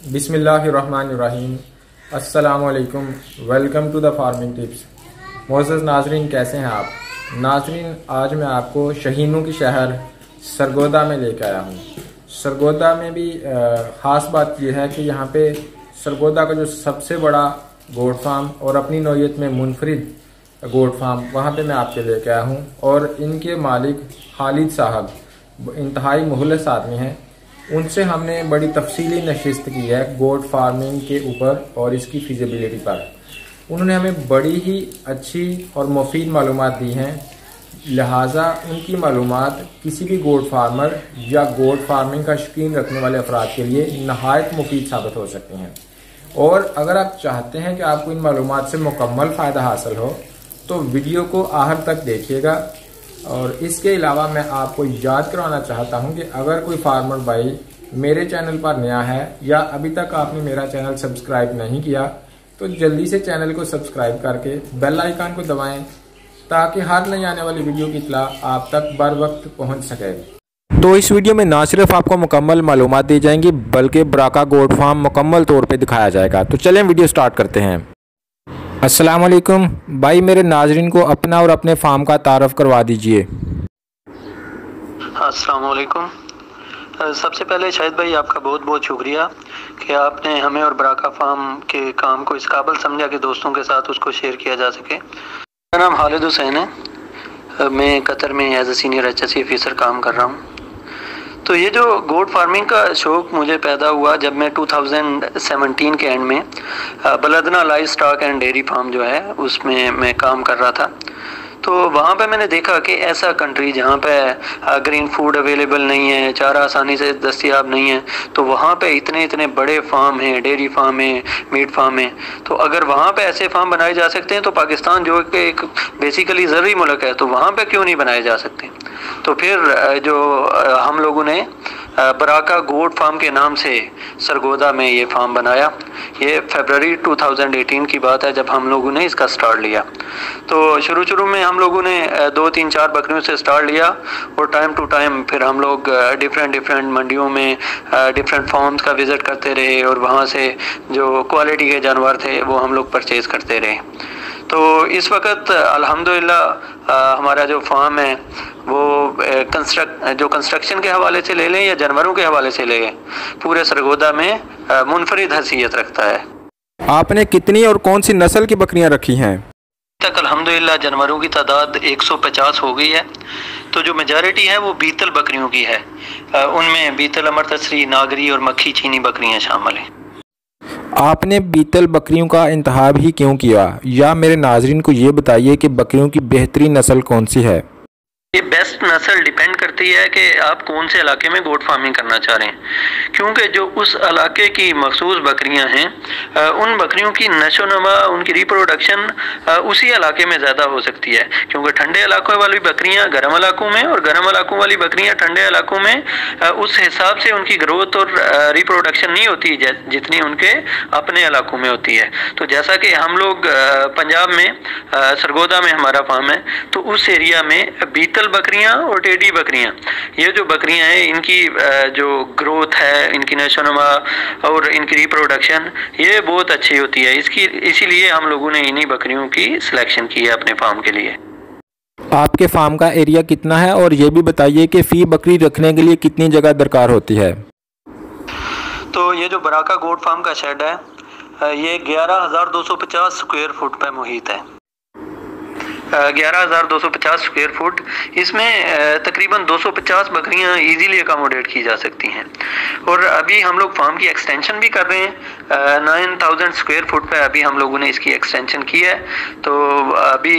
बिस्मिल्लाहिर्रहमानिर्रहीम। अस्सलामुअलैकुम। Welcome to the farming tips. मोअज़्ज़ज़ नाज़रीन, कैसे हैं आप? नाज़रीन, आज मैं आपको शहीनों की शहर सरगोदा में लेकर आया हूँ। सरगोदा में भी ख़ास बात यह है कि यहाँ पे सरगोदा का जो सबसे बड़ा गोट फार्म और अपनी नौइयत में मुनफरिद गोट फार्म, वहाँ पे मैं आपके लेके आया हूँ। और इनके मालिक खालिद साहब इंतहाई मुखलिस आदमी हैं। उनसे हमने बड़ी तफसीली नशिस्त की है गोट फार्मिंग के ऊपर और इसकी फिजिबिलिटी पर। उन्होंने हमें बड़ी ही अच्छी और मुफीद मालूमात दी हैं, लिहाजा उनकी मालूमात किसी भी गोट फार्मर या गोट फार्मिंग का शौकीन रखने वाले अफराद के लिए नहायत मुफीद साबित हो सकती हैं। और अगर आप चाहते हैं कि आपको इन मालूमात से मुकम्मल फ़ायदा हासिल हो तो वीडियो को आखिर तक देखिएगा। और इसके अलावा मैं आपको याद करवाना चाहता हूं कि अगर कोई फार्मर भाई मेरे चैनल पर नया है या अभी तक आपने मेरा चैनल सब्सक्राइब नहीं किया तो जल्दी से चैनल को सब्सक्राइब करके बेल आइकन को दबाएं ताकि हर नई आने वाली वीडियो की इत्तला आप तक बर वक्त पहुंच सके। तो इस वीडियो में ना सिर्फ आपको मुकम्मल मालूमात दी जाएंगी बल्कि बराका गोट फार्म मुकम्मल तौर पर दिखाया जाएगा। तो चलें वीडियो स्टार्ट करते हैं। अस्सलाम वालेकुम भाई, मेरे नाजरीन को अपना और अपने फार्म का तारफ़ करवा दीजिए। अस्सलाम वालेकुम। सबसे पहले शाहिद भाई, आपका बहुत बहुत शुक्रिया कि आपने हमें और बराका फार्म के काम को इस काबिल समझा कि दोस्तों के साथ उसको शेयर किया जा सके। मेरा नाम खालिद हुसैन है। मैं कतर में as a senior HSE officer काम कर रहा हूँ। तो ये जो गोट फार्मिंग का शौक़ मुझे पैदा हुआ जब मैं 2017 के एंड में Baldana livestock and dairy farm जो है उसमें मैं काम कर रहा था। तो वहाँ पे मैंने देखा कि ऐसा कंट्री जहाँ पे ग्रीन फूड अवेलेबल नहीं है, चारा आसानी से दस्तयाब नहीं है, तो वहाँ पे इतने इतने बड़े फार्म हैं, डेयरी फार्म है, मीट फार्म है। तो अगर वहाँ पे ऐसे फार्म बनाए जा सकते हैं तो पाकिस्तान जो कि एक बेसिकली ज़रूरी मुल्क है, तो वहाँ पे क्यों नहीं बनाए जा सकते? तो फिर जो हम लोगों ने बराका गोट फार्म के नाम से सरगोदा में ये फार्म बनाया। ये फरवरी 2018 की बात है जब हम लोगों ने इसका स्टार्ट लिया। तो शुरू में हम लोगों ने 2, 3, 4 बकरियों से स्टार्ट लिया और टाइम टू टाइम फिर हम लोग डिफरेंट मंडियों में डिफरेंट फार्म्स का विज़िट करते रहे और वहाँ से जो क्वालिटी के जानवर थे वो हम लोग परचेज़ करते रहे। तो इस वक्त अल्हम्दुलिल्लाह हमारा जो फार्म है वो कंस्ट्रक्शन के हवाले से ले लें या जानवरों के हवाले से ले लें, पूरे सरगोदा में मुनफरिद हैसियत रखता है। आपने कितनी और कौन सी नस्ल की बकरियां रखी हैं? तक अल्हम्दुलिल्लाह जानवरों की तादाद 150 हो गई है। तो जो मेजॉरिटी है वो बीतल बकरियों की है। उनमें बीतल, अमरतसरी, नागरी और मक्खी चीनी बकरियां शामिल हैं। आपने बीतल बकरियों का इंतखाब ही क्यों किया, या मेरे नाजरीन को ये बताइए कि बकरियों की बेहतरीन नस्ल कौन सी है? ये बेस्ट नस्ल डिपेंड करती है कि आप कौन से इलाके में गोट फार्मिंग करना चाह रहे हैं, क्योंकि जो उस इलाके की मखसूस बकरियां हैं उन बकरियों की नशोनमा, उनकी रिप्रोडक्शन उसी इलाके में ज़्यादा हो सकती है। क्योंकि ठंडे इलाकों वाली बकरियां गर्म इलाकों में और गर्म इलाकों वाली बकरियां ठंडे इलाकों में उस हिसाब से उनकी ग्रोथ और रिप्रोडक्शन नहीं होती जितनी उनके अपने इलाकों में होती है। तो जैसा कि हम लोग पंजाब में सरगोदा में हमारा फार्म है, तो उस एरिया में बीतल बकरियां और टेडी बकरियां, ये जो बकरियां हैं इनकी जो ग्रोथ है, इनकी नशोनुमा और इनकी रिप्रोडक्शन ये बहुत अच्छी होती है। इसीलिए हम लोगों ने इन्हीं बकरियों की सिलेक्शन की है अपने फार्म के लिए। आपके फार्म का एरिया कितना है और ये भी बताइए कि फी बकरी रखने के लिए कितनी जगह दरकार होती है? तो ये जो बराका गोट फार्म का शेड है ये 11,250 स्क्वायर फुट पे मुहित है। 11,250 स्क्वायर फुट, इसमें तकरीबन 250 बकरियां इजीली अकोमोडेट की जा सकती हैं। और अभी हम लोग फार्म की एक्सटेंशन भी कर रहे हैं। 9,000 स्क्वायर फुट पे अभी हम लोगों ने इसकी एक्सटेंशन की है। तो अभी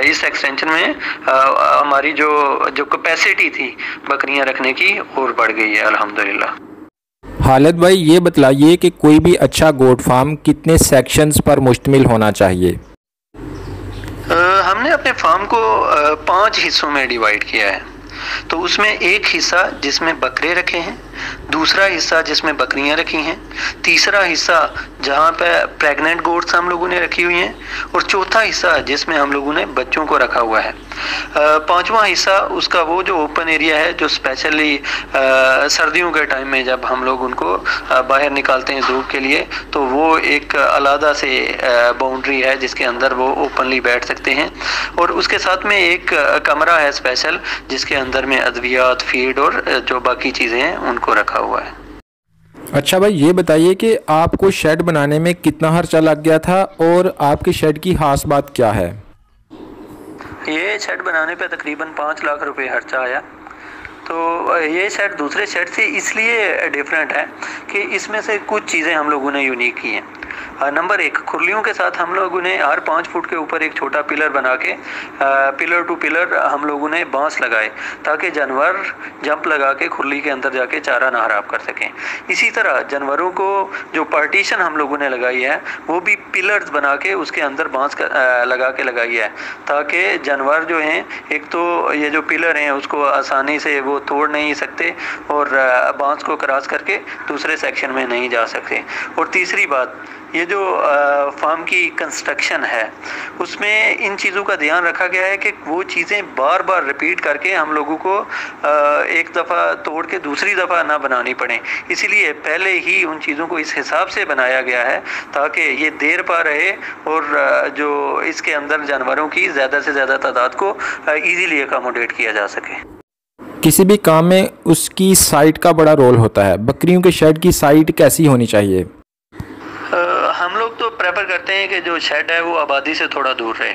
इस एक्सटेंशन में हमारी जो कैपेसिटी थी बकरियां रखने की और बढ़ गई है अल्हम्दुलिल्लाह। खालिद भाई, ये बतलाइए कि कोई भी अच्छा गोट फार्म कितने सेक्शंस पर मुश्तमिल होना चाहिए? हमने अपने फार्म को 5 हिस्सों में डिवाइड किया है। तो उसमें एक हिस्सा जिसमें बकरे रखे हैं, दूसरा हिस्सा जिसमें बकरियां रखी हैं, तीसरा हिस्सा जहाँ पे प्रेग्नेंट गोट्स हम लोगों ने रखी हुई हैं, और चौथा हिस्सा जिसमें हम लोगों ने बच्चों को रखा हुआ है। पांचवा हिस्सा उसका वो जो ओपन एरिया है, जो स्पेशली सर्दियों के टाइम में जब हम लोग उनको बाहर निकालते हैं धूप के लिए, तो वो एक अलग से बाउंड्री है जिसके अंदर वो ओपनली बैठ सकते हैं। और उसके साथ में एक कमरा है स्पेशल जिसके अंदर में अद्वियात, फीड और जो बाकी चीज़ें हैं उनको रखा हुआ है। अच्छा भाई, ये बताइए कि आपको शेड बनाने में कितना खर्चा लग गया था और आपके शेड की खास बात क्या है? ये शेड बनाने पे तकरीबन 5 लाख रुपए खर्चा आया। तो ये शेड दूसरे शेड से इसलिए डिफरेंट है कि इसमें से कुछ चीज़ें हम लोगों ने यूनिक की हैं। नंबर 1, खुरलियों के साथ हम लोगों ने हर 5 फुट के ऊपर एक छोटा पिलर बना के पिलर टू पिलर हम लोगों ने बांस लगाए ताकि जानवर जंप लगा के खुरली के अंदर जाके चारा ना खराब कर सकें। इसी तरह जानवरों को जो पार्टीशन हम लोगों ने लगाई है वो भी पिलर्स बना के उसके अंदर बांस लगा के लगाई है ताकि जानवर जो हैं, एक तो ये जो पिलर हैं उसको आसानी से वो तोड़ नहीं सकते और बांस को क्रॉस करके दूसरे सेक्शन में नहीं जा सकते। और तीसरी बात, ये जो फार्म की कंस्ट्रक्शन है उसमें इन चीज़ों का ध्यान रखा गया है कि वो चीज़ें बार बार रिपीट करके हम लोगों को एक दफ़ा तोड़ के दूसरी दफ़ा ना बनानी पड़े। इसीलिए पहले ही उन चीज़ों को इस हिसाब से बनाया गया है ताकि ये देर पा रहे और जो इसके अंदर जानवरों की ज़्यादा से ज़्यादा तादाद को ईजीली अकोमोडेट किया जा सके। किसी भी काम में उसकी साइट का बड़ा रोल होता है। बकरियों के शेड की साइट कैसी होनी चाहिए? हम लोग तो प्रेफर करते हैं कि जो शेड है वो आबादी से थोड़ा दूर रहे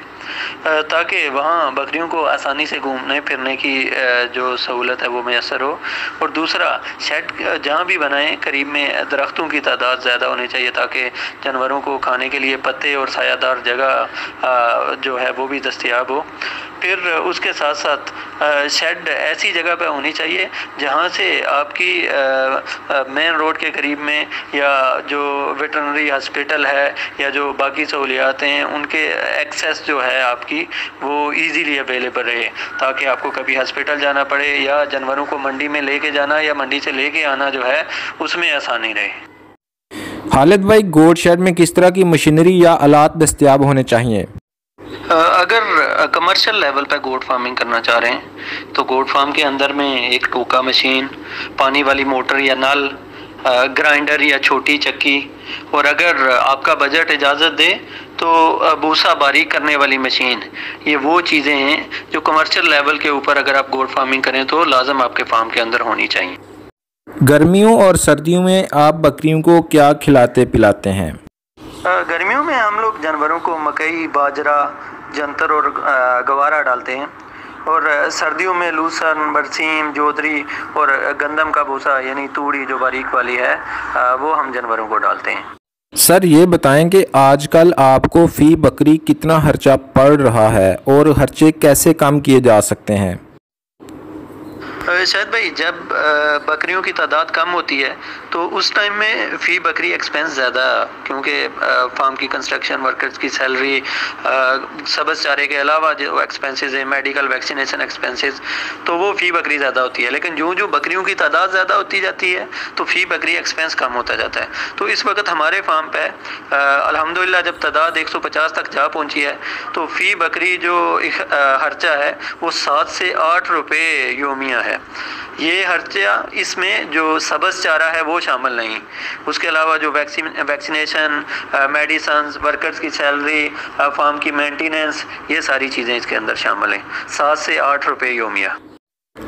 ताकि वहाँ बकरियों को आसानी से घूमने फिरने की जो सहूलत है वो मैसर हो। और दूसरा, शेड जहाँ भी बनाएं करीब में दरख्तों की तादाद ज़्यादा होनी चाहिए ताकि जानवरों को खाने के लिए पत्ते और सायादार जगह जो है वो भी दस्तयाब हो। फिर उसके साथ साथ शेड ऐसी जगह पर होनी चाहिए जहाँ से आपकी मेन रोड के करीब में या जो वेटरनरी हॉस्पिटल है या जो बाकी सहूलियात हैं उनके एक्सेस जो है आपकी वो इजीली अवेलेबल रहे ताकि आपको कभी हॉस्पिटल जाना पड़े या जानवरों को मंडी में लेके जाना या मंडी से लेके आना जो है उसमें आसानी रहे। खालिद भाई, गोट शेड में किस तरह की मशीनरी या आलात दस्तयाब होने चाहिए? अगर कमर्शियल लेवल पे गोट फार्मिंग करना चाह रहे हैं तो गोट फार्म के अंदर में एक टोका मशीन, पानी वाली मोटर या नल, ग्राइंडर या छोटी चक्की, और अगर आपका बजट इजाज़त दे तो भूसा बारीक करने वाली मशीन, ये वो चीज़ें हैं जो कमर्शियल लेवल के ऊपर अगर आप गोट फार्मिंग करें तो लाजम आपके फार्म के अंदर होनी चाहिए। गर्मियों और सर्दियों में आप बकरियों को क्या खिलाते पिलाते हैं? गर्मियों में हम लोग जानवरों को मकई, बाजरा, जंतर और गवारा डालते हैं, और सर्दियों में लूसन, बरसीम, जोदरी और गंदम का भूसा यानी तूड़ी जो बारीक वाली है वो हम जानवरों को डालते हैं। सर, ये बताएं कि आजकल आपको फ़ी बकरी कितना खर्चा पड़ रहा है और खर्चे कैसे कम किए जा सकते हैं? शायद भाई, जब बकरियों की तादाद कम होती है तो उस टाइम में फ़ी बकरी एक्सपेंस ज़्यादा, क्योंकि फार्म की कंस्ट्रक्शन, वर्कर्स की सैलरी, सब्ज़ चारे के अलावा जो एक्सपेंसेस है, मेडिकल, वैक्सीनेशन एक्सपेंसेस, तो वो फ़ी बकरी ज़्यादा होती है। लेकिन जो बकरियों की तादाद ज़्यादा होती जाती है तो फ़ी बकरी एक्सपेंस कम होता जाता है। तो इस वक्त हमारे फार्म पे अल्हम्दुलिल्लाह जब तादाद 150 तक जा पहुँची है तो फ़ी बकरी जो खर्चा है वो 7 से 8 रुपये योमिया है। ये खर्चा, इसमें जो सब्ज़ चारा है वो शामिल नहीं, उसके अलावा जो वैक्सीनेशन, मेडिसिन, वर्कर्स की सैलरी, फार्म की मेंटेनेंस, ये सारी चीज़ें इसके अंदर शामिल हैं। 7 से 8 रुपये योमिया।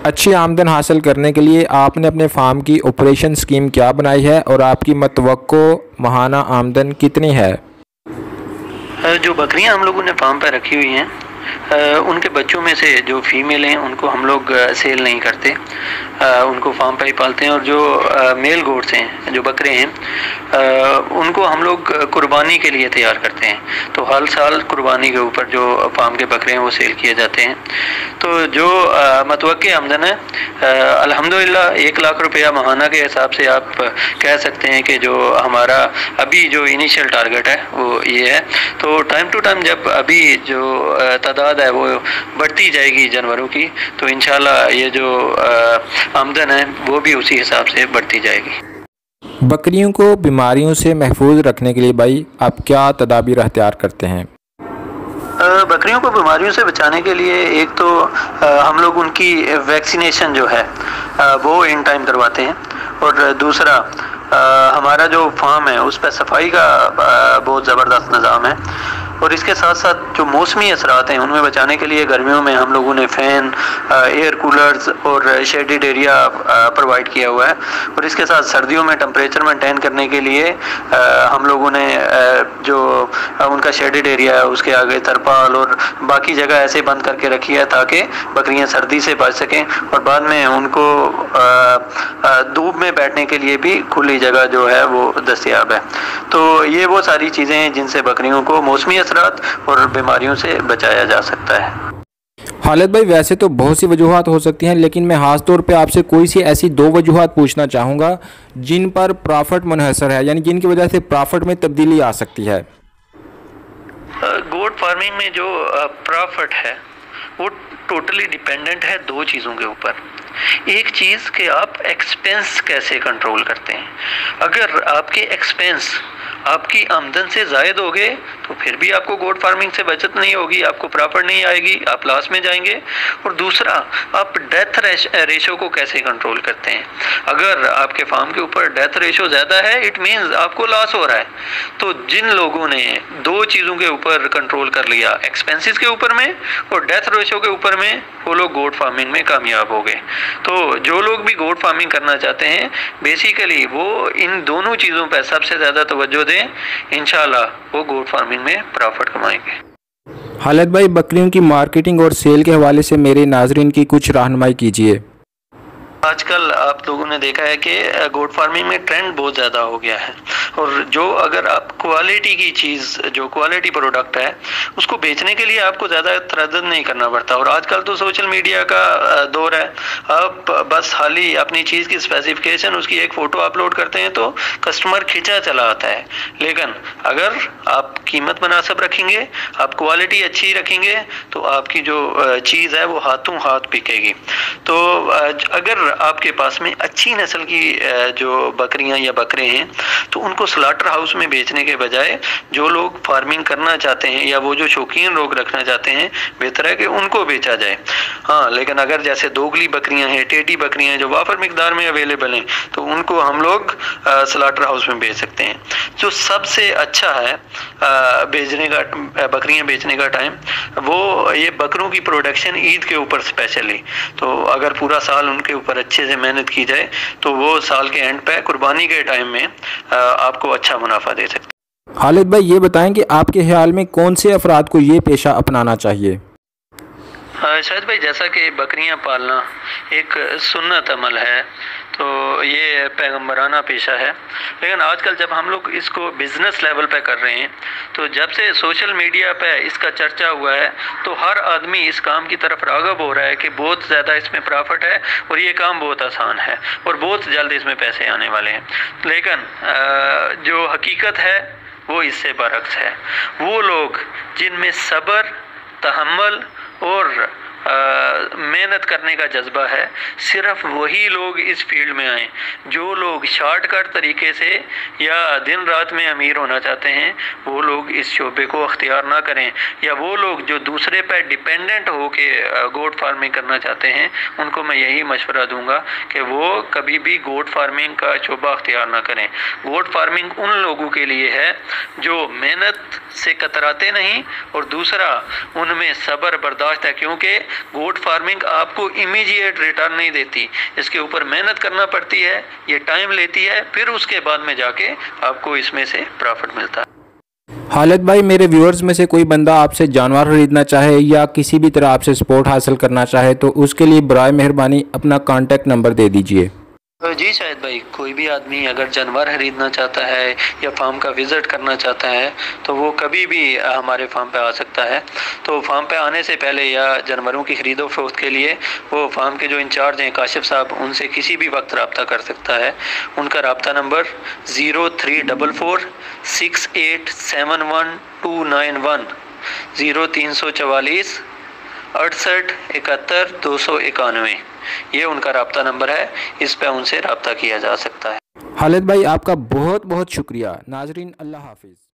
अच्छी आमदन हासिल करने के लिए आपने अपने फार्म की ऑपरेशन स्कीम क्या बनाई है और आपकी मतवक्को माहाना आमदन कितनी है? जो बकरियां हम लोगों ने फार्म पर रखी हुई हैं उनके बच्चों में से जो फीमेल हैं उनको हम लोग सेल नहीं करते, उनको फार्म पर ही पालते हैं। और जो मेल गोट्स हैं, जो बकरे हैं, उनको हम लोग कुर्बानी के लिए तैयार करते हैं। तो हर साल कुर्बानी के ऊपर जो फार्म के बकरे हैं वो सेल किए जाते हैं। तो जो मतवक्के आमदन है अल्हम्दुलिल्लाह 1 लाख रुपया माहाना के हिसाब से आप कह सकते हैं कि जो हमारा अभी जो इनिशियल टारगेट है वो ये है। तो टाइम टू टाइम जब अभी जो तादाद है वो बढ़ती जाएगी जानवरों की, तो इंशाल्लाह ये जो आमदन है वो भी उसी हिसाब से बढ़ती जाएगी। बकरियों को बीमारियों से महफूज रखने के लिए भाई आप क्या तदाबीर अख्तियार करते हैं? बकरियों को बीमारियों से बचाने के लिए एक तो हम लोग उनकी वैक्सीनेशन जो है वो इन टाइम करवाते हैं, और दूसरा हमारा जो फार्म है उस पर सफाई का बहुत ज़बरदस्त निज़ाम है। और इसके साथ साथ जो मौसमी असरात हैं उनमें बचाने के लिए गर्मियों में हम लोगों ने फ़ैन, एयर कूलर्स और शेडेड एरिया प्रोवाइड किया हुआ है। और इसके साथ सर्दियों में टेम्परेचर मेंटेन करने के लिए हम लोगों ने जो उनका शेडेड एरिया है उसके आगे तरपाल और बाकी जगह ऐसे बंद करके रखी है ताकि बकरियां सर्दी से बच सकें, और बाद में उनको धूप में बैठने के लिए भी खुली जगह जो है वो दस्तयाब है। तो ये वो सारी चीज़ें हैं जिनसे बकरियों को मौसमी असरात और बीमारियों से बचाया जा सकता है। खालिद भाई, वैसे तो बहुत सी वजूहात हो सकती हैं, लेकिन मैं खास तौर पे आपसे कोई सी ऐसी 2 वजूहात पूछना चाहूँगा जिन पर प्रॉफिट मुनहसर है, यानी जिनकी वजह से प्रॉफिट में तब्दीली आ सकती है। गोट फार्मिंग में जो प्रॉफिट है वो टोटली डिपेंडेंट है 2 चीज़ों के ऊपर। एक चीज़ कि आप एक्सपेंस कैसे कंट्रोल करते हैं। अगर आपके एक्सपेंस आपकी आमदन से ज़ायद हो गए तो फिर भी आपको गोट फार्मिंग से बचत नहीं होगी, आपको प्रॉफिट नहीं आएगी, आप लॉस में जाएंगे। और दूसरा, आप डेथ रेशो को कैसे कंट्रोल करते हैं। अगर आपके फार्म के ऊपर डेथ रेशो ज़्यादा है, इट मीन्स आपको लॉस हो रहा है। तो जिन लोगों ने 2 चीज़ों के ऊपर कंट्रोल कर लिया, एक्सपेंसेस के ऊपर में और डेथ रेशो के ऊपर में, वो लोग गोट फार्मिंग में कामयाब हो गए। तो जो लोग भी गोट फार्मिंग करना चाहते हैं बेसिकली वो इन दोनों चीज़ों पर सबसे ज़्यादा तवज्जो दें, इंशाल्लाह वो गोट फार्मिंग में प्रॉफिट कमाएंगे। खालिद भाई, बकरियों की मार्केटिंग और सेल के हवाले से मेरे नाजरीन की कुछ रहनुमाई कीजिए। आजकल आप लोगों ने देखा है कि गोट फार्मिंग में ट्रेंड बहुत ज़्यादा हो गया है, और जो अगर आप क्वालिटी की चीज़, जो क्वालिटी प्रोडक्ट है उसको बेचने के लिए आपको ज़्यादा तरद्दुद नहीं करना पड़ता। और आजकल तो सोशल मीडिया का दौर है, आप बस खाली अपनी चीज़ की स्पेसिफिकेशन, उसकी एक फ़ोटो अपलोड करते हैं तो कस्टमर खिंचा चला आता है। लेकिन अगर आप कीमत मुनासिब रखेंगे, आप क्वालिटी अच्छी रखेंगे, तो आपकी जो चीज़ है वो हाथों हाथ बिकेगी। तो अगर आपके पास में अच्छी नस्ल की जो बकरियां या बकरे हैं तो उनको स्लाटर हाउस में बेचने के बजाय जो लोग फार्मिंग करना चाहते हैं या वो जो शौकीन लोग रखना चाहते हैं, बेहतर है कि उनको बेचा जाए। हाँ, लेकिन अगर जैसे दोगली बकरियां हैं, टेटी बकरियां हैं जो वाफर मिकदार में अवेलेबल हैं, तो उनको हम लोग स्लाटर हाउस में बेच सकते हैं। जो सबसे अच्छा है बेचने का, बकरियां बेचने का टाइम, वो ये बकरों की प्रोडक्शन ईद के ऊपर स्पेशली। तो अगर पूरा साल उनके ऊपर अच्छे से मेहनत की जाए तो वो साल के एंड पे कुर्बानी के टाइम में आपको अच्छा मुनाफा दे सकते हैं। खालिद भाई, ये बताएं कि आपके ख्याल में कौन से अफराद को ये पेशा अपनाना चाहिए? शायद भाई, जैसा कि बकरियां पालना एक सुन्नत अमल है, तो ये पैगम्बराना पेशा है। लेकिन आजकल जब हम लोग इसको बिज़नेस लेवल पे कर रहे हैं, तो जब से सोशल मीडिया पे इसका चर्चा हुआ है तो हर आदमी इस काम की तरफ राग़िब हो रहा है कि बहुत ज़्यादा इसमें प्रॉफिट है और ये काम बहुत आसान है और बहुत जल्द इसमें पैसे आने वाले हैं। लेकिन जो हकीकत है वो इससे बरक्स है। वो लोग जिनमें सब्र, तहम्मुल और मेहनत करने का जज्बा है, सिर्फ वही लोग इस फील्ड में आए। जो लोग शॉर्टकट तरीके से या दिन रात में अमीर होना चाहते हैं, वो लोग इस शोबे को अख्तियार ना करें, या वो लोग जो दूसरे पर डिपेंडेंट हो के गोट फार्मिंग करना चाहते हैं, उनको मैं यही मशवरा दूंगा कि वो कभी भी गोट फार्मिंग का शोबा अख्तियार ना करें। गोट फार्मिंग उन लोगों के लिए है जो मेहनत से कतराते नहीं, और दूसरा उनमें सब्र बर्दाश्त है, क्योंकि गोट फार्मिंग आपको इमीडिएट रिटर्न नहीं देती। इसके ऊपर मेहनत करना पड़ती है, ये टाइम लेती है, फिर उसके बाद में जाके आपको इसमें से प्रॉफिट मिलता है। खालिद भाई, मेरे व्यूअर्स में से कोई बंदा आपसे जानवर खरीदना चाहे या किसी भी तरह आपसे सपोर्ट हासिल करना चाहे तो उसके लिए बराए मेहरबानी अपना कॉन्टैक्ट नंबर दे दीजिए। जी शायद भाई, कोई भी आदमी अगर जानवर खरीदना चाहता है या फार्म का विज़िट करना चाहता है तो वो कभी भी हमारे फार्म पे आ सकता है। तो फार्म पे आने से पहले या जानवरों की खरीदो फरोख्त के लिए वो फार्म के जो इंचार्ज हैं काशिफ साहब, उनसे किसी भी वक्त रब्ता कर सकता है। उनका रब्ता नंबर 0344 6871 291 0344 6871 ये उनका रब्ता नंबर है, इस पर उनसे रब्ता किया जा सकता है। खालिद भाई आपका बहुत बहुत शुक्रिया। नाजरीन, अल्लाह हाफिज़।